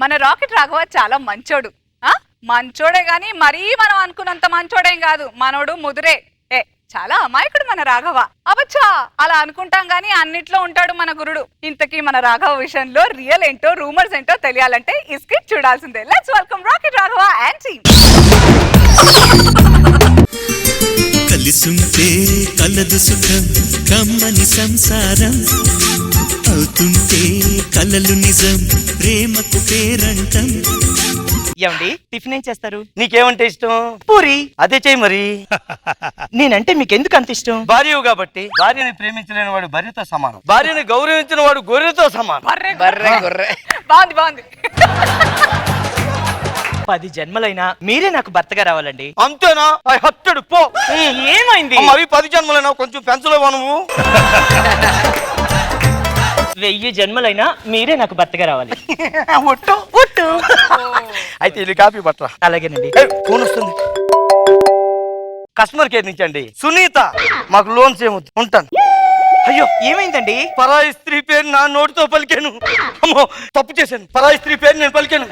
మన రాకెట్ రాఘవ చాలా మంచోడు. మంచోడే గాని మరీ మనం అనుకున్నంత మంచోడేం కాదు. మనోడు ముదురే. చాలా అమాయకుడు మన రాఘవ. అబచ్చా అలా అనుకుంటాం గానీ అన్నిట్లో ఉంటాడు మన గురుడు. ఇంతకీ మన రాఘవ విషయంలో రియల్ ఏంటో రూమర్స్ ఏంటో తెలియాలంటే ఈ స్కిట్ చూడాల్సిందే. Let's welcome rocket Raghava and team. కలిసుంటే కలదు సుఖం కమ్మని సంసారం అవుతుంటే కలలు నిజం ప్రేమకు పేరంటం. ఏమండి టిఫిన్ ఏం చేస్తారు? నీకేమంటే ఇష్టం? పూరి. అదే చెయ్యి మరి. నేనంటే మీకెందుకు అంత ఇష్టం? భార్యవు కాబట్టి. భార్యని ప్రేమించలేని వాడు బర్రెతో సమానం, భార్యని గౌరవించిన వాడు గొర్రెతో సమానం. బాగుంది బాగుంది. 10 జన్మలైనా మీరే నాకు భర్తగా రావాలండి. అంతేనా? హత్తడు పో. ఏమైంది? అవి 10 జన్మలైనా కొంచెం పెంచలేవా నువ్వు? 1000 జన్మలైనా మీరే నాకు భర్తగా రావాలి. ఒట్టు ఒట్టు. అయితే ఇది కాఫీ పట్రా. అలాగేనండి. ఫోన్ వస్తుంది. కస్టమర్ కేర్ నుంచి అండి. సునీత, మాకు లోన్స్ ఏమొద్దు, ఉంటాను. అయ్యో ఏమైందండి? పరాయి స్త్రీ పేరు నా నోటితో పలికాను. అమ్మో తప్పు చేశాను. పరాయి స్త్రీ పేరు నేను పలికాను.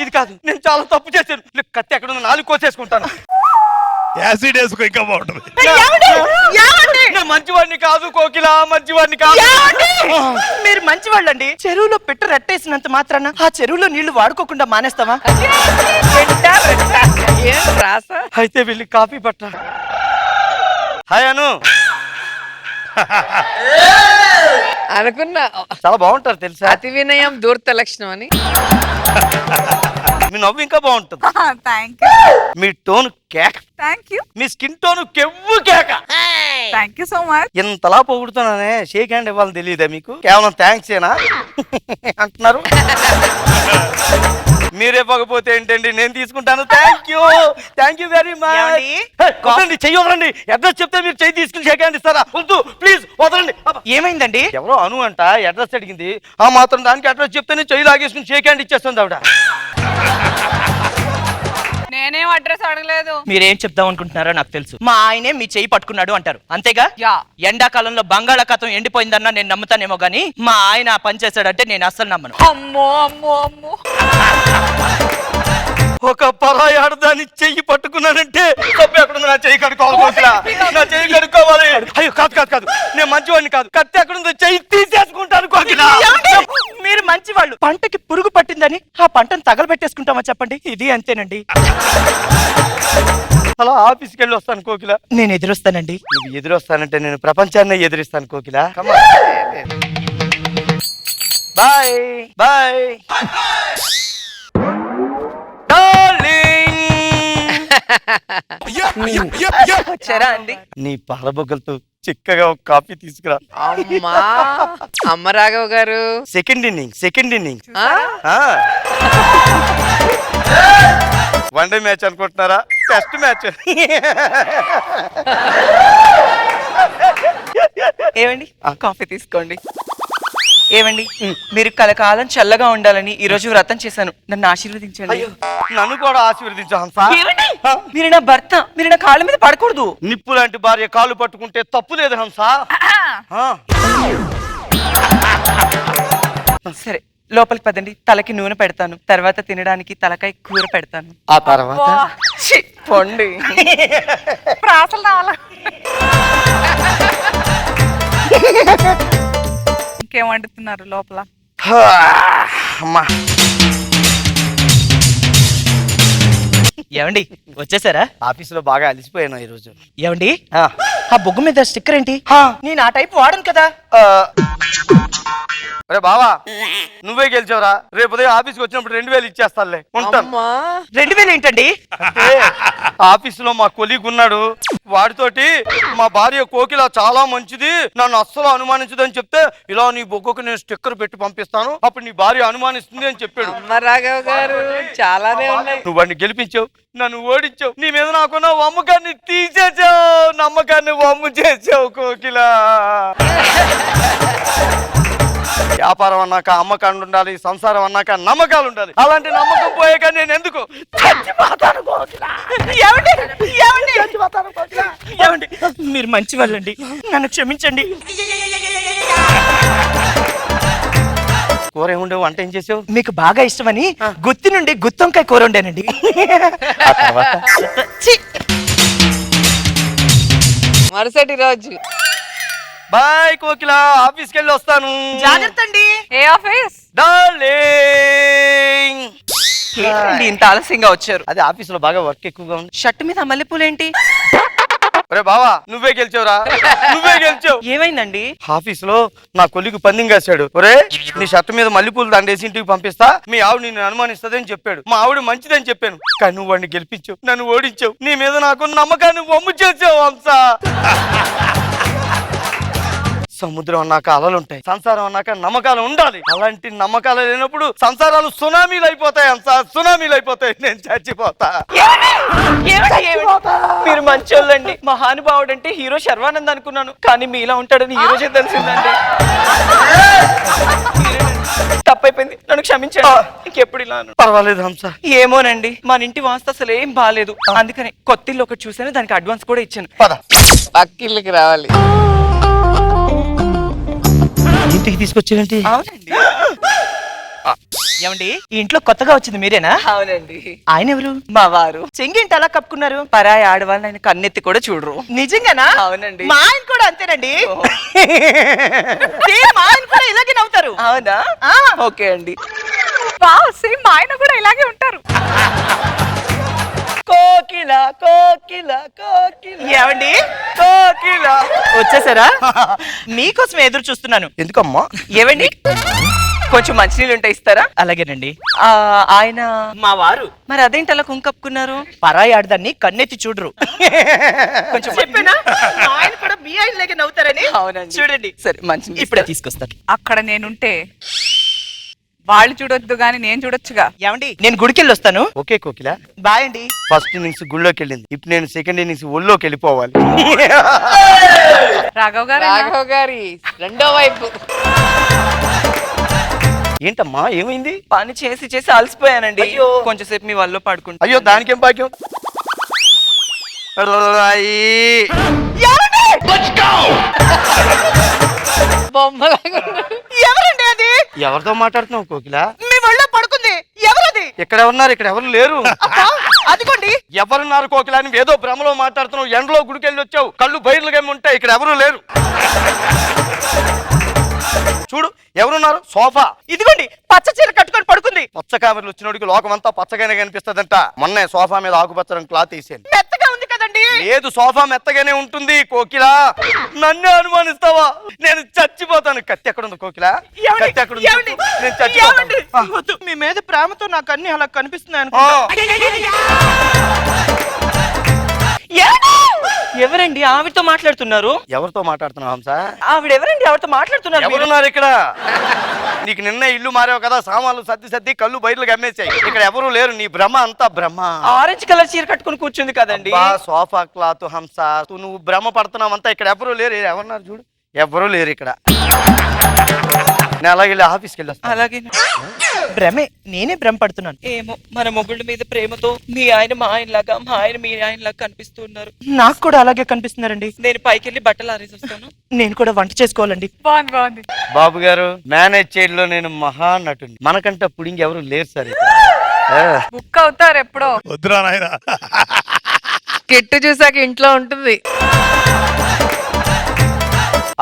ఇది కాదు, నేను చాలా తప్పు చేశాను. కత్తి ఎక్కడ ఉంది, 4 కోసేసుకుంటాను. యాసిడ్ వేసుకో ఇంకా బాగుంటుంది. మంచివాడిని కాదు కోకిల, మంచివాడిని కాదు. మీరు మంచివాళ్ళండి. చెరువులో పెట్టు రట్టేసినంత మాత్రాన ఆ చెరువులో నీళ్లు వాడుకోకుండా మానేస్తావా? అయితే వెళ్ళి కాఫీ పట్టా. హాయ్ అను. అనుకున్నా చాలా బాగుంటారు తెలుసా. అతి వినయం దూర్త లక్షణం అని. మీ నవ్వు ఇంకా బాగుంటుంది. Thank you. మీ టోన్ కేక. Thank you. మీ స్కిన్ టోన్ కెవ్వు కేక. Thank you so much. ఇంతలా పొగుడుతున్నానే, షేక్ హ్యాండ్ ఇవ్వాలని తెలియదా మీకు? కేవలం థ్యాంక్స్ ఏనా అంటున్నారు? మీరే పోకపోతే ఏంటండి, నేను తీసుకుంటాను. Thank you very much. చెయ్యి వదలండి. అడ్రస్ చెప్తే మీరు చెయ్యి తీసుకుని షేక్ హ్యాండ్ ఇస్తారా? వద్దు ప్లీజ్ వదలండి. ఏమైందండి? ఎవరో అను అంట అడ్రస్ అడిగింది. ఆ మాత్రం దానికి అడ్రస్ చెప్తేనే చెయ్యి లాగేసుకుని షేక్ హ్యాండ్ ఇచ్చేస్తుంది ఆవిడ. నేనేం అడ్రస్ అడగలేదు. మీరేం చెప్దాం అనుకుంటున్నారో నాకు తెలుసు. మా ఆయనే మీ చెయ్యి పట్టుకున్నాడు అంటారు, అంతేగా? యా. ఎండాకాలంలో బంగాళాఖాతం ఎండిపోయిందన్నా నేను నమ్ముతానేమో గానీ మా ఆయన పని చేశాడంటే నేను అస్సలు నమ్మను. అమ్మో అమ్మో అమ్మో. ఒక పరాయి ఆడదాన్ని చెయ్యి పట్టుకున్నానంటే తప్పు ఎక్కడుంది? నా చెయ్యి కడుక్కోవాలి. నా చెయ్యి కడుక్కోవాలి. అయ్యో కాదు కాదు కాదు, నేను మంచివాడిని కాదు. కత్తి ఎక్కడుందో చెయ్యి తీసేసుకుంటాను. మీరు మంచివాళ్ళు. పంటకి పురుగు పట్టిందని ఆ పంటను తగలబెట్టేసుకుంటామా చెప్పండి? ఇది అంతేనండి. అలా ఆఫీస్కి వెళ్ళి వస్తాను కోకిల. నేను ఎదురొస్తానండి. నువ్వు ఎదురొస్తానంటే నేను ప్రపంచాన్ని ఎదురిస్తాను కోకిల. Bye bye. వచ్చారా అండి? నీ పాలబొగ్గలతో చిక్కగా ఒక కాఫీ తీసుకురా. అమ్మా అమ్మ రాఘవ గారు. Second innings. వన్డే మ్యాచ్ అనుకుంటున్నారా? Test match. ఏమండి కాఫీ తీసుకోండి. ఏమండి మీరు కలకాలం చల్లగా ఉండాలని ఈ రోజు వ్రతం చేశాను, నన్ను ఆశీర్వదించండి. నన్ను కూడా ఆశీర్వదించు హంస. మీరు నా భర్త, మీరు నా కాళ్ళ మీద పడకూడదు. నిప్పు లాంటి భార్య కాళ్ళు పట్టుకుంటే తప్పు లేదు హంస. సరే లోపలికి పదండి, తలకి నూనె పెడతాను, తర్వాత తినడానికి తలకాయ కూర పెడతాను. ఆ తర్వాత పొండి. ప్రాసలు రావాలా? ఇంకేం వండుతున్నారు లోపల? అమ్మా ఏమండి వచ్చేసారా? ఆఫీసులో బాగా అలిసిపోయాను ఈ రోజు. ఏమండి ఆ బొగ్గు మీద స్టిక్కర్ ఏంటి? నేను ఆ టైప్ వాడను కదా. అరే బావా, నువ్వే గెలిచావురా. రేపు ఉదయం ఆఫీస్కి వచ్చినప్పుడు 2000 ఇచ్చేస్తానులే, ఉంటాను. 2000 ఏంటండి? ఆఫీసులో మా కొలీగ్ ఉన్నాడు, వాడితోటి మా భార్య కోకిల చాలా మంచిది, నన్ను అస్సలు అనుమానించదని చెప్తే ఇలా నీ బొగ్గకు నేను స్టిక్కర్ పెట్టి పంపిస్తాను, అప్పుడు నీ భార్య అనుమానిస్తుంది అని చెప్పాడు. అమ్మ రాఘవ గారు చాలానే ఉన్నాయి. నువ్వు వాడిని గెలిపించావు, నన్ను ఓడించావు, నీ మీద నాకున్న నమ్మకాన్ని తీసేసావు, నమ్మకాన్ని వమ్ము చేసావు కోకిల. వ్యాపారం అన్నాక అమ్మకాలు ఉండాలి, సంసారం అన్నాక నమ్మకాలు ఉండాలి. అలాంటి నమ్మకం పోయాక నేను ఎందుకు చచ్చిపోతాను కోకిల. మీరు మంచి వాళ్ళండి, నన్ను క్షమించండి. కూర ఏముండేవు, వంట ఏం చేసావు? మీకు బాగా ఇష్టమని గుత్తి నుండి గుత్తొంకాయ కూర వండానండి. ఆ తర్వాత ఛీ! మరుసటి రోజు బాయ్ కోకిల, ఆఫీస్కి వెళ్ళి వస్తాను. జాగ్రత్త అండి. ఏ ఆఫీస్? డార్లింగ్. ఏంటండి ఇంత ఆలస్యంగా వచ్చారు? అదే ఆఫీస్ లో బాగా వర్క్ ఎక్కువగా ఉంది. షర్ట్ మీద మల్లెపూలేంటి? ఒరే బావా, నువ్వే గెలిచావురా, నువ్వే గెలిచావు. ఏమైందండి? ఆఫీస్ లో నా కొలిగు పందెం కాశాడు. ఒరే, నీ షర్ట్ మీద మల్లెపూలు దండేసి ఇంటికి పంపిస్తా, మీ ఆవిడ నిన్ను అనుమానిస్తుందని చెప్పాడు. మా ఆవిడ మంచిదని చెప్పాను, కానీ నువ్వు వాడిని గెలిపించావు, నన్ను ఓడించావు. నీ మీద నాకు నమ్మకాన్ని వమ్ము చేసావు హంస. సముద్రం అన్నాక అలలు ఉంటాయి, సంసారం అన్నాక నమ్మకాలు ఉండాలి. అలాంటి నమ్మకాలు లేనప్పుడు సంసారాలు సునామీలు అయిపోతాయి హంస, సునామీలు అయిపోతాయి. నేను చచ్చిపోతా. మీరు మంచోళ్ళండి. మహానుభావుడు అంటే హీరో శర్వానంద్ అనుకున్నాను, కానీ మీలా ఉంటాడని ఈ రోజే తెలిసిందండి. తప్పైపోయింది, నన్ను క్షమించండి. ఇంకెప్పుడు ఇలా అను. పర్వాలేదు హంస. ఏమోనండి, మన ఇంటి వాస్తు అసలు ఏం బాగాలేదు. అందుకని కొత్త ఇల్లు ఒకటి చూసాను, దానికి అడ్వాన్స్ కూడా ఇచ్చాను. పద. పక్కిళ్ళకి రావాలి. ఇంటికి తీసుకొచ్చేయండి. అవునండి. ఏమండి, ఈ ఇంట్లో కొత్తగా వచ్చింది మీరేనా? అవునండి. ఆయన ఎవరు? మా వారు. చెంగింటి అలా కప్పుకున్నారు. పరాయి ఆడవాళ్ళని ఆయన కన్నెత్తి కూడా చూడరు. నిజంగానా? అవునండి. మా ఆయన కూడా అంతేనండి. సేమ్ మా ఆయన కూడా ఇలాగే నవ్వుతారు. అవునా? ఆ. ఓకే అండి. వావ్, సేమ్ మా ఆయన కూడా ఇలాగే ఉంటారు. కోకిల కోకిల కోకిల. ఏమండి, కోకిల. వచ్చేసారా? మీకోసం ఎదురు చూస్తున్నాను. ఎందుకమ్మా? ఏవండి, కొంచెం మంచినీళ్ళు ఉంటే ఇస్తారా? అలాగేనండి. ఆయన మా వారు. మరి అదేంటి అలా కుంకప్పుకున్నారు? పరాయి ఆడదాన్ని కన్నెత్తి చూడరు. కొంచెం చెప్పేనా? మా ఆయన కూడా మీ ఆయన లాగే నవ్వుతారని. అవునండి. చూడండి. సరే, మంచి ఇప్పుడే తీసుకొస్తాను. అక్కడ నేనుంటే వాళ్ళు చూడొద్దు గాని నేను చూడొచ్చుగా. ఏమండి, నేను గుడికెళ్ళి వస్తాను. ఓకే కోకిల. బాయ్ అండి. ఫస్ట్ ఇన్నింగ్స్ గుళ్ళోకి వెళ్ళింది, ఇప్పుడు నేను సెకండ్ ఇన్నింగ్స్ ఒళ్ళోకి వెళ్ళిపోవాలి. రాఘవ్ గారు రాఘవ్ గారి రెండో వైపు. ఏంటమ్మా, ఏమైంది? పని చేసి చేసి అలసిపోయానండి. అయ్యో. కొంచెం సేపు మీ వల్ల పడుకుంటా. అయ్యో, దానికేం భాగ్యం. బొమ్మలాగా ఉన్నారు. ఎవరండి అది? ఎవరితో మాట్లాడుతున్నావు కోకిల? మీ ఒళ్ళో పడుకుంది ఎవరది? ఇక్కడ ఉన్నారు, ఇక్కడ ఎవరు లేరు. అదిగోండి. ఎవరున్నారు కోకిల అని ఏదో భ్రమలో మాట్లాడుతున్నావు. ఎండలో గుడికెళ్ళి వచ్చావు, కళ్ళు బయలుగా ఉంటాయి, ఇక్కడ ఎవరు లేరు. చూడు, ఎవరున్నారు? సోఫా. ఇదిగోండి, పచ్చ చీర కట్టుకొని పడుకుంది. పచ్చ కామెరలు వచ్చినోడికి లోకమంతా పచ్చగానే కనిపిస్తదంట. మొన్నే సోఫా మీద ఆకుపచ్చ క్లాత్ వేసాను. మెత్తగా ఉంది కదండి. లేదు, సోఫా మెత్తగానే ఉంటుంది కోకిల. నన్ను అనుమానిస్తావా? నేను చచ్చిపోతాను. కత్తి ఎక్కడ ఉంది కోకిల? ఏమండి? కత్తి ఎక్కడ ఉంది? ఏమండి? నేను చచ్చిపోతాను. ఏమండి? వద్దు, మీ మీద ప్రేమతో నాకు అన్ని అలా కనిపిస్తున్నాయి ఆ. ఎవరండి ఆవిడతో మాట్లాడుతున్నారు? ఎవరితో మాట్లాడుతున్నావు హంస? ఆవిడెవరండి ఆవిడతో మాట్లాడుతున్నారు? మీరు? ఎవరున్నారు ఇక్కడ? నీకు నిన్న ఇల్లు మారావు కదా, సామాన్లు సర్ది సర్ది కళ్ళు బయటకు అమ్మేసాయి. ఇక్కడ ఎవరు లేరు, నీ భ్రమ అంతా భ్రమ. ఆరెంజ్ కలర్ చీర కట్టుకుని కూర్చుంది కదండి. అబ్బా, సోఫా క్లాత్ హంస. నువ్వు భ్రమ పడుతున్నావంతా. ఇక్కడ ఎవరు లేరు. ఎవరున్నారు చూడు, ఎవరు లేరు ఇక్కడ. నేను అలాగే వెళ్ళి ఆఫీస్కి వెళ్ళొస్తాను. అలాగే భ్రమే, నేనే భ్రమ పడుతున్నాను. ఏమో, మన మొగుళ్ళ మీద ప్రేమతో మీ ఆయన మా ఆయన లాగా, మా ఆయన మీ ఆయన లాగా కనిపిస్తున్నారు. నాకు కూడా అలాగే కనిపిస్తున్నారండి. నేను పైకి వెళ్ళి బట్టలు ఆరేసి వస్తాను. నేను కూడా వంట చేసుకోవాలండి. బాగుంది బాగుంది. బాబు గారు, మేనేజ్ చేయడంలో నేను మహా నటుని. మనకంట పుడింగ్ ఎవరు లేరు సార్ ఇక్కడ. బుక్ అవుతారు ఎప్పుడో. వద్దురా నాయన. కిట్టు చూసాక ఇంట్లో ఉంటుంది.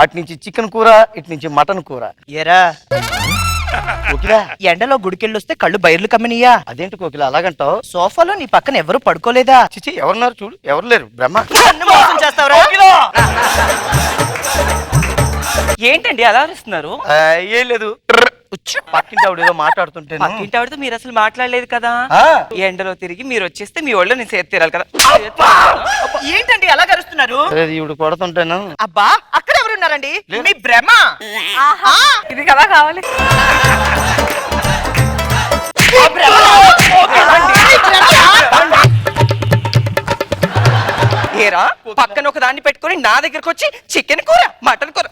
అటు నుంచి చికెన్ కూర, ఇటు నుంచి మటన్ కూర. ఎరా కోకిల, ఎండలో గుడికెళ్ళి వస్తే కళ్ళు బయర్లు కమ్మనియా? అదేంటి కోకిల అలాగంటావు? సోఫాలో నీ పక్కన ఎవరు పడుకోలేదా? చిచి, ఎవరున్నారు చూడు, ఎవరు లేరు. బ్రహ్మ. నన్ను మోసం చేస్తావురా? ఏంటండి అలా అరుస్తున్నారు? ఏం లేదు, పక్కింటి ఆవిడ ఏదో మాట్లాడుతుంటే. పక్కింటి ఆవిడతో మీరు అసలు మాట్లాడలేదు కదా. ఆ. ఎండలో తిరిగి మీరు వచ్చేస్తే మీ ఒళ్ళో నేను సేద తీరాలి కదా. ఏంటండి అలా అరుస్తున్నారు? ఈవిడ కొడుతుంటాను. అబ్బా, అక్కడ ఎవరున్నారండి? మీ భ్రమ. ఆహా, ఇది కదా కావాలి. మీ భ్రమ. మీ భ్రమ. ఏరా, పక్కన ఒక దాన్ని పెట్టుకొని నా దగ్గరకు వచ్చి చికెన్ కూర, మటన్ కూర.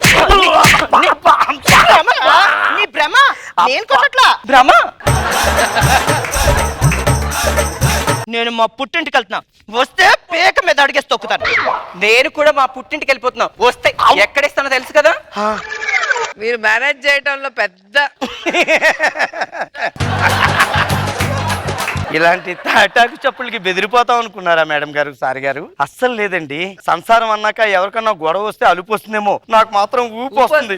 నీ భ్రమ. నేను కొట్టట్లా. భ్రమ. నేను మా పుట్టింటికి వెళ్తున్నా, వస్తే పేక మీద అడిగేసి తొక్కుతాను. నేను కూడా మా పుట్టింటికి వెళ్ళిపోతున్నా, వస్తే ఎక్కడిస్తానో తెలుసు కదా. మీరు మేనేజ్ చేయటంలో పెద్ద ఇలాంటి తాటాకు చెప్పులకి బెదిరిపోతాం అనుకున్నారా మేడం గారు సార్ గారు? అస్సలు లేదండి. సంసారం అన్నాక ఎవరికన్నా గొడవ వస్తే అలుపు వస్తుందేమో, నాకు మాత్రం ఊపు వస్తుంది.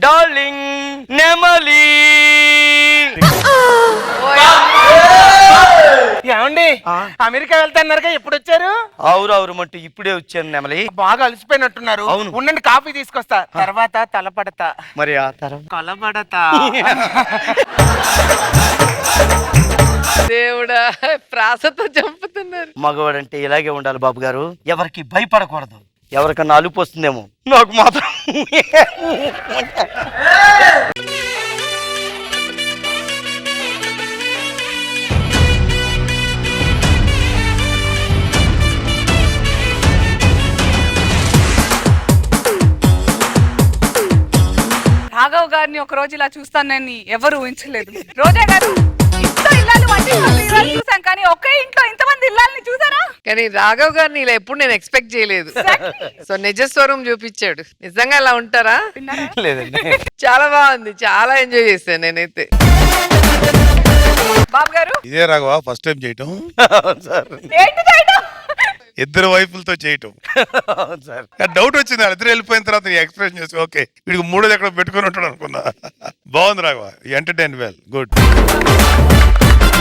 డార్లింగ్ నెమలి. ఏమండి అమెరికా వెళ్తాన్నారుగా, ఎప్పుడు వచ్చారు? అవురు మట్టు ఇప్పుడే వచ్చాను నెమలి. బాగా అలసిపోయినట్టున్నారు. అవును. ఉండండి, కాఫీ తీసుకొస్తా. తర్వాత తలపడతా. మరి ఆ తర్వాత కొలబడతా. దేవుడా ప్రాసతో చంపుతున్నారు. మగవాడంటే ఇలాగే ఉండాలి బాబు గారు, ఎవరికి భయపడకూడదు. ఎవరికన్నా అలుపు వస్తుందేమో, నాకు మాత్రం రాఘవ్ గారిని ఒక రోజు ఇలా చూస్తానని ఎవరు ఊహించలేదు. రోజా గారు ఇంట్లో ఇల్లాలు చూసాం, కానీ ఒకే ఇంట్లో ఇంతమంది ఇల్లాలని చూసారా? కానీ రాఘవ్ గారిని ఇలా ఎప్పుడు నేను ఎక్స్పెక్ట్ చేయలేదు. సో నిజస్వరం చూపించాడు. నిజంగా అలా ఉంటారా? లేదండి. చాలా బాగుంది, చాలా ఎంజాయ్ చేశాను నేనైతే. బాబు గారు ఇదే రాఘవా ఫస్ట్ టైం చేయటం? సార్ ఏంటి చేయడం? ఇద్దరు వైపులతో చేయటం. సార్ డౌట్ వచ్చింది, ఇద్దరు వెళ్ళిపోయిన తర్వాత నీ ఎక్స్ప్రెషన్ చేసి ఓకే వీడికి మూడోది ఎక్కడ పెట్టుకుని ఉంటాడు అనుకున్నా. బాగుంది రాఘవా, ఎంటర్టైన్ వెల్, గుడ్.